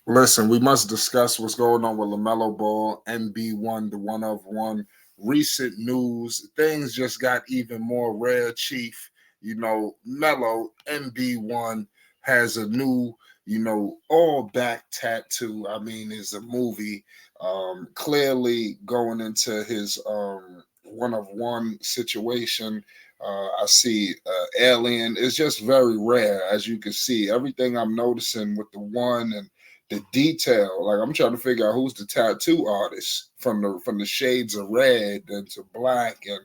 Listen, we must discuss what's going on with Lamelo Ball, MB1, the one of one. Recent news, things just got even more rare, Chief. Melo, MB1, has a new, all back tattoo. I mean, is a movie clearly going into his one of one situation. I see Alien. It's just very rare, as you can see. Everything I'm noticing with the one and the detail. Like I'm trying to figure out who's the tattoo artist from the shades of red and to black. And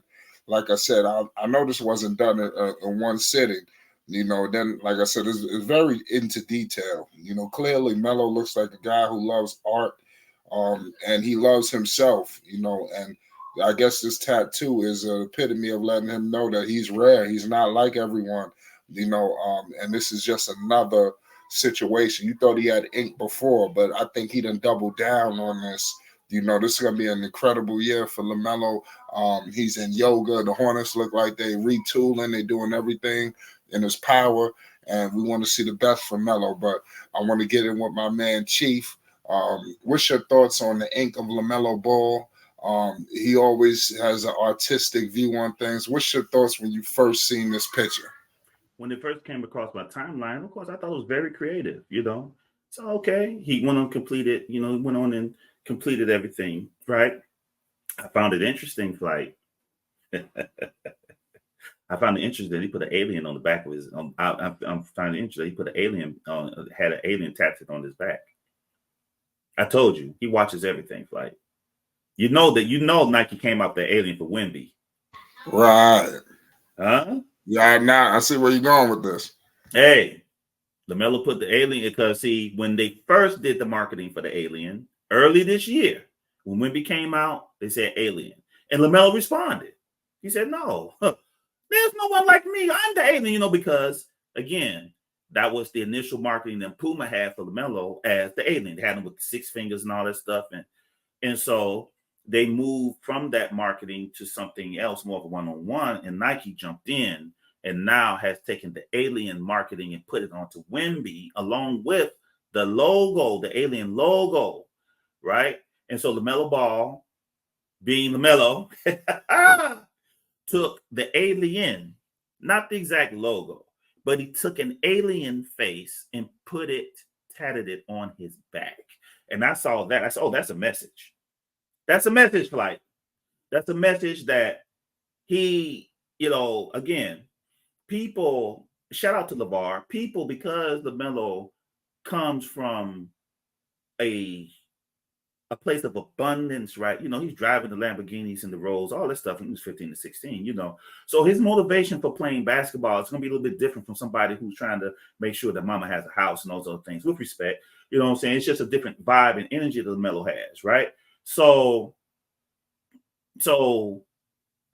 like I said, I know this wasn't done in one sitting. Then like I said, it's very into detail. Clearly Mello looks like a guy who loves art, and he loves himself. And I guess this tattoo is an epitome of letting him know that he's rare. He's not like everyone. And this is just another situation. You thought he had ink before, but I think he done doubled down on this. This is gonna be an incredible year for Lamelo. He's in yoga. The Hornets look like they retooling. They're doing everything in his power, and we want to see the best for Melo. But I want to get in with my man Chief. What's your thoughts on the ink of Lamelo Ball? He always has an artistic view on things. What's your thoughts when you first seen this picture? When it first came across my timeline, of course, I thought it was very creative, you know. So okay, he went on completed, you know, he went on and completed everything, right? I found it interesting, like I found it interesting that he put an alien on the back of his. I'm finding it interesting. He put an alien on, had an alien tattooed on his back. I told you he watches everything. Like Nike came out the alien for Wimby, Right. huh? Yeah, now I see where you're going with this. Hey, Lamelo put the alien because see when they first did the marketing for the alien early this year, when Wimby came out, they said alien, and Lamelo responded. He said, "No, there's no one like me. I'm the alien, you know, because again, that was the initial marketing that Puma had for LaMelo as the alien. They had him with the six fingers and all that stuff. And so they moved from that marketing to something else, more of a one-on-one, and Nike jumped in and now has taken the alien marketing and put it onto Wimby along with the logo, the alien logo, right? And so LaMelo Ball, being LaMelo, took the alien, not the exact logo, but he took an alien face and tatted it on his back. And I saw that. I said, oh, that's a message. That's a message, Flight. That's a message that he, you know, again, people, shout out to LeVar, people, because the Melo comes from a a place of abundance, right? You know, he's driving the Lamborghinis and the Rolls, all this stuff when he was 15 to 16, you know. So his motivation for playing basketball is going to be a little bit different from somebody who's trying to make sure that mama has a house and those other things with respect. You know what I'm saying? It's just a different vibe and energy that Melo has, right? So, so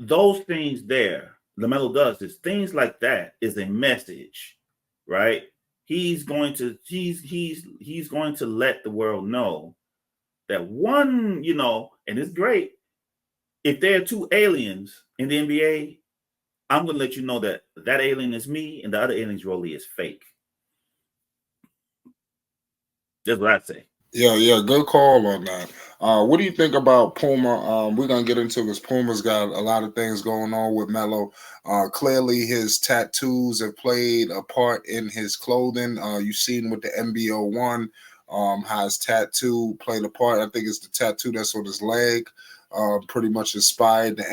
those things there, LaMelo does this. Things like that is a message, right? He's going to let the world know that one, you know, and it's great. If there are two aliens in the NBA, I'm going to let you know that that alien is me and the other alien's Rolly is fake. That's what I say. Yeah, yeah, good call on that. What do you think about Puma? We're gonna get into because Puma's got a lot of things going on with Melo. Clearly, his tattoos have played a part in his clothing. You've seen with the MBO one, how his tattoo played a part. I think it's the tattoo that's on his leg. Pretty much inspired the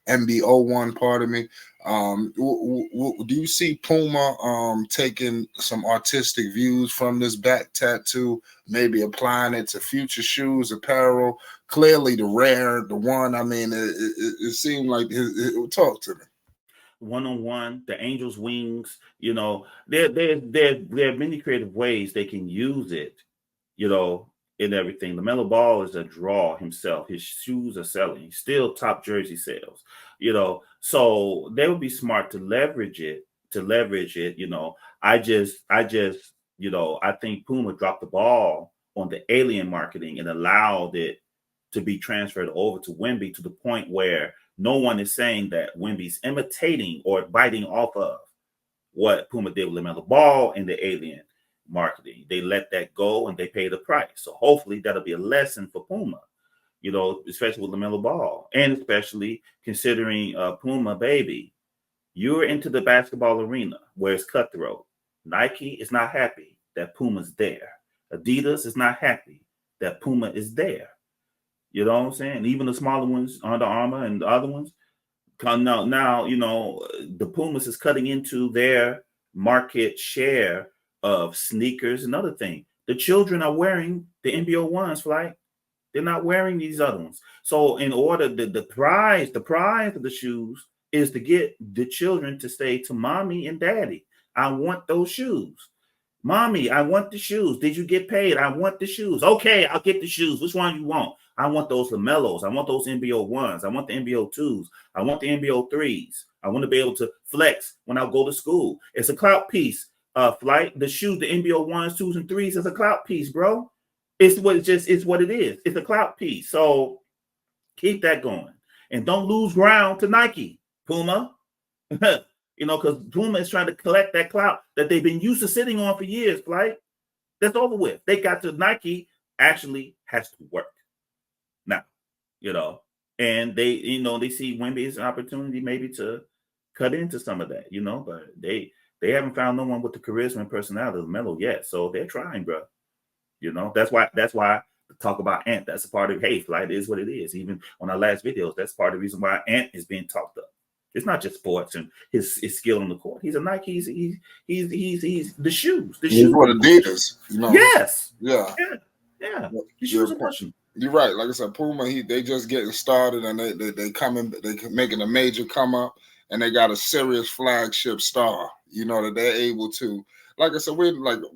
MBO one. Pardon me. Do you see Puma taking some artistic views from this back tattoo, maybe applying it to future shoes, apparel? Clearly, the one. I mean, it seemed like it would talk to me. One on one, the angel's wings, you know, there are many creative ways they can use it, you know, in everything. LaMelo Ball is a draw himself. His shoes are selling. He's still top jersey sales, you know. So they would be smart to leverage it, you know. I just, you know, I think Puma dropped the ball on the alien marketing and allowed it to be transferred over to Wimby to the point where no one is saying that Wimby's imitating or biting off of what Puma did with LaMelo Ball and the alien. marketing. They let that go and they pay the price. So hopefully that'll be a lesson for Puma, especially with LaMelo Ball, and especially considering Puma, baby, you're into the basketball arena where it's cutthroat. Nike is not happy that Puma's there. Adidas is not happy that Puma is there. You know what I'm saying? Even the smaller ones, Under Armour and the other ones, now the Pumas is cutting into their market share of sneakers and other things. The children are wearing the NBO ones, like they're not wearing these other ones. So in order, the prize of the shoes is to get the children to say to mommy and daddy, I want those shoes. Mommy, I want the shoes. Did you get paid? I want the shoes. Okay, I'll get the shoes. Which one you want? I want those Lamelos. I want those NBO ones. I want the NBO twos. I want the NBO threes. I want to be able to flex when I go to school. It's a clout piece. Flight. The shoes, the NBO ones, twos, and threes is a clout piece, bro. It's what it is. It's a clout piece. So keep that going. And don't lose ground to Nike, Puma. Because Puma is trying to collect that clout that they've been used to sitting on for years, right? That's over with. They got to Nike actually has to work now, and they see Wemby as an opportunity maybe to cut into some of that, but they haven't found no one with the charisma and personality of Melo yet. So they're trying, bro. That's why talk about Ant. That's a part of Flight is what it is. Even on our last videos, that's part of the reason why Ant is being talked up. It's not just sports and his skill on the court. He's a Nike. He's the shoes. The shoes. What Adidas. Yes. Yeah. Yeah. The shoes are pushing. You're right. Like I said, Puma, they just getting started and they coming. They making a major come up, and they got a serious flagship star. That they're able to. Like I said,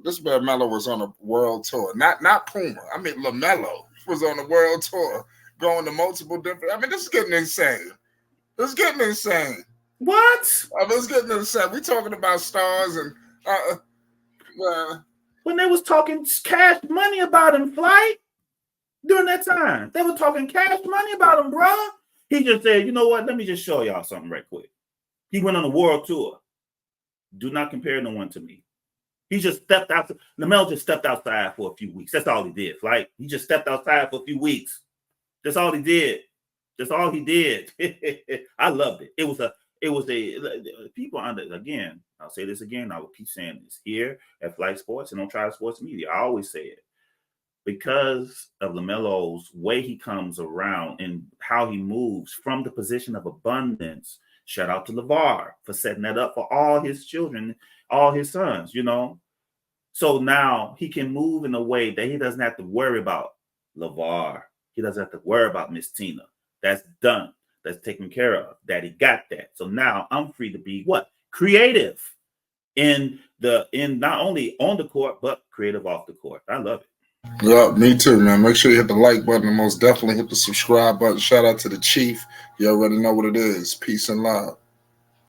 this man Melo was on a world tour. Not Puma. I mean, Lamelo was on a world tour, going to multiple different. I mean, this is getting insane. It's getting insane. What? It's getting insane. We talking about stars and when they was talking cash money about him, Flight, during that time, they were talking cash money about him, bro. He just said, you know what? Let me just show y'all something right quick. He went on a world tour. Do not compare no one to me. He just stepped out. Lamelo just stepped outside for a few weeks. That's all he did. Flight. He just stepped outside for a few weeks. That's all he did. That's all he did. I loved it. It was a people again. I'll say this again. I will keep saying this here at Flight Sports and on Tribe Sports Media. I always say it because of Lamelo's way he comes around and how he moves from the position of abundance. Shout out to LeVar for setting that up for all his children, all his sons. So now he can move in a way that he doesn't have to worry about LeVar. He doesn't have to worry about Miss Tina. That's done. That's taken care of. Daddy got that. So now I'm free to be what? Creative in not only on the court, but creative off the court. I love it. Yeah, me too, man. Make sure you hit the like button and most definitely hit the subscribe button. Shout out to the Chief. You already know what it is. Peace and love.